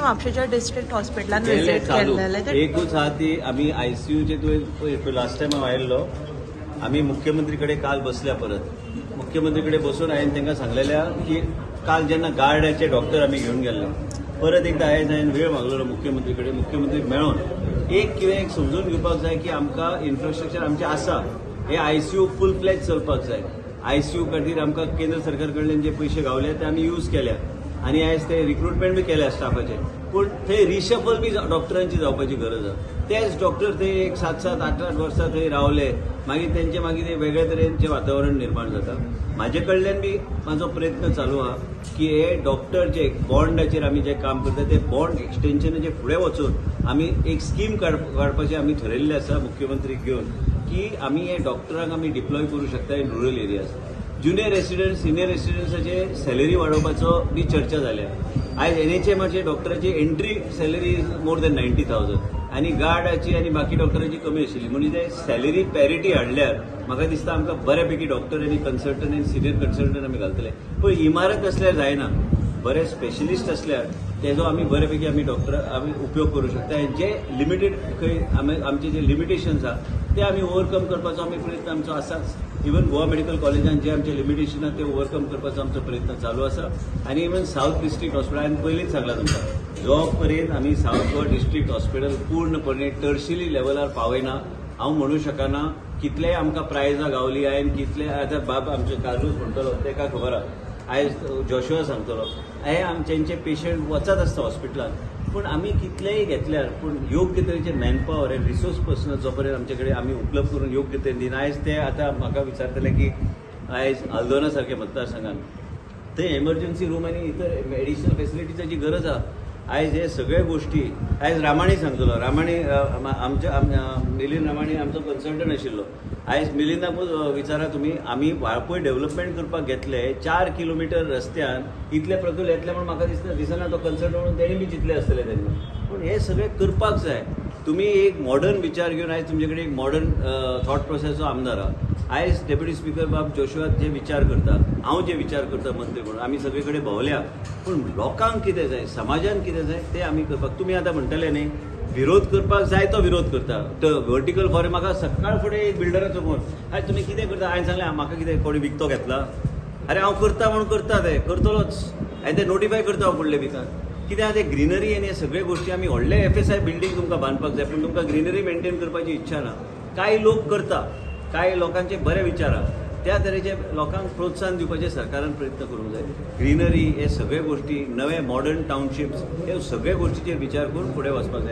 म्हापशेच्या district हॉस्पिटलान visit केलेले एकूच हा ती आम्ही आयसीयूचे तो लास्ट टाइम आयिल्लो आम्ही मुख्यमंत्रीकडे काल बसल्या परत मुख्यमंत्रीकडे बसून हांवें तांकां सांगलेल्या की काल जेन्ना गार्डाचे डॉक्टर आम्ही घेऊन गेल्ले परत एकदा हांवें वेळ मागलेलो मुख्यमंत्रीकडे मुख्यमंत्री मेळोन एक समजून घेवपाक जाय की आमकां इन्फ्रास्ट्रक्चर आमचें आसा हे आयसीयू फुल फ्लॅज चलपाक जाय आयसीयू खातीर आमकां केंद्र सरकार कडल्यान जे पयशे गावले ते आमी यूज केल्या आनी आयज ते रिक्रुटमेंट बी केल्या स्टाफाचे पूण थंय रिशफल बी डॉक्टरांची जावपाची गरज आसा तेच डॉक्टर थंय एक 7-7, 8-8 वर्सां थंय रावले मागीर तेंचे मागीर वेगळे तरेचें वातावरण निर्माण जाता म्हाजे कडल्यान बी म्हाजो प्रयत्न चालू आहा की हे डॉक्टर जे बॉन्डाचेर आमी जे काम करता ते बॉन्ड एक्सटेन्शनाचे फुडें वचून आमी एक स्कीम काडपाचें आमी ठरयल्लें आसा मुख्यमंत्रीक घेवन की आमी हे डॉक्टरांक आमी डिप्लॉय करूं शकता in rural areas junior resident senior रेसिडेंट्साचे सॅलरी वाडोवपाचो बी चर्चा जाल्या आयज NHMचे डॉक्टराची entry salary is more than 90,000 आनी गार्डाची आनी बाकी डॉक्टरांची कमी आशिल्ली म्हणजे ते सॅलरी पॅरिटी हाडल्यार म्हाका दिसता आमकां बऱ्यापैकी डॉक्टर आनी कंसल्टंट आनी सिनियर कंसल्टंट आमी घालतले पण इमारत असल्यार जायना बरे स्पेशलिस्ट असल्यार तेजो आमी बऱ्यापैकी आमी डॉक्टर आमी उपयोग करूं शकता जे लिमिटेड खंय आमचे जे लिमिटेशन्स आहा ते आमी ओवरकम करपाचो आमी प्रयत्न आमचो आसाच इवन गोवा मेडिकल कॉलेजान जे आमचे लिमिटेशन आहा ते ओवरकम करपाचो आमचो प्रयत्न चालू आसा आनी इवन साऊथ डिस्ट्रिक्ट हॉस्पिटल हांवें पयलींच सांगलां तुमकां जो पर्यंत आमी साऊथ गोवा डिस्ट्रिक्ट हॉस्पिटल पूर्णपणे टर्शियरी लेवलार पावयना हांव म्हणू शकना कितलेय आमकां प्रायजां गावली हांवें कितले आतां बाब आमचो कार्लूस म्हणटलो तेका खबर आहा आयज जोशुआ सांगतलो हे आमचे पेशंट वचत आसता हॉस्पिटलांत पूण आमी कितलेय घेतल्यार पूण योग्य तरेचे मॅनपावर एंड रिसोर्स पर्सनल जो पर्यंत आमचे कडेन आमी उपलब्ध करून योग्य तरेन दिना आयज ते आतां म्हाका विचारतले की आयज आल्दोना सारखे मतदारसंघान थंय एमर्जन्सी रूम आनी इतर एडिशनल फेसिलिटीजाची गरज आहा आयज हे सगळे गोष्टी आयज रामाणी सांगतलो रामाणी आमच्या मिलिंद रामाणी आमचो कन्सल्टंट आशिल्लो आयज मिलिंदाकूच विचारा तुमी आमी वाळपय डेव्हलपमेंट करपाक घेतले 4 किलोमिटर रस्त्यान इतले प्रकल्प येतले म्हण म्हाका दिसना तो कन्सल्टंट म्हणून तेणी बी चितले आसतले तेन्ना पूण हे सगळे करपाक जाय तुमी एक मॉडर्न विचार घेवन आयज तुमचे कडेन एक मॉडर्न थॉट प्रोसेसचो आमदार आहा आयज डेप्युटी स्पीकर बाब जोशुआ जे विचार करता हांव जे विचार करता मंत्री म्हणून आमी सगळे कडेन भोंवल्या पूण लोकांक कितें जाय समाजान कितें जाय ते आमी करपाक तुमी आतां म्हणटले न्ही विरोध करपाक जाय तो विरोध करता तो वर्टिकल फॉरेस्ट म्हाका सकाळ फुडें एक बिल्डराचो फोन आयज तुमी कितें करता हांवें सांगलें म्हाका कितें कोणी विकतो घेतला अरे हांव करता म्हणून करता ते करतलोच हांवें ते नोटिफाय करता हांव फुडले विकान कित्याक ते ग्रिनरी आनी हे सगळे गोश्टी आमी व्हडले FSI बिल्डींग तुमकां बांदपाक जाय पूण तुमकां ग्रिनरी मेंटेन करपाची इच्छा ना कांय लोक करता कांय लोकांचे बरे विचार आहा त्या तरेचे लोकांक प्रोत्साहन दिवपाचे सरकारान प्रयत्न करूंक जाय ग्रिनरी हे सगळे गोश्टी नवे मॉडर्न टाउनशिप्स हे सगळे गोश्टीचेर विचार करून फुडें वचपाक जाय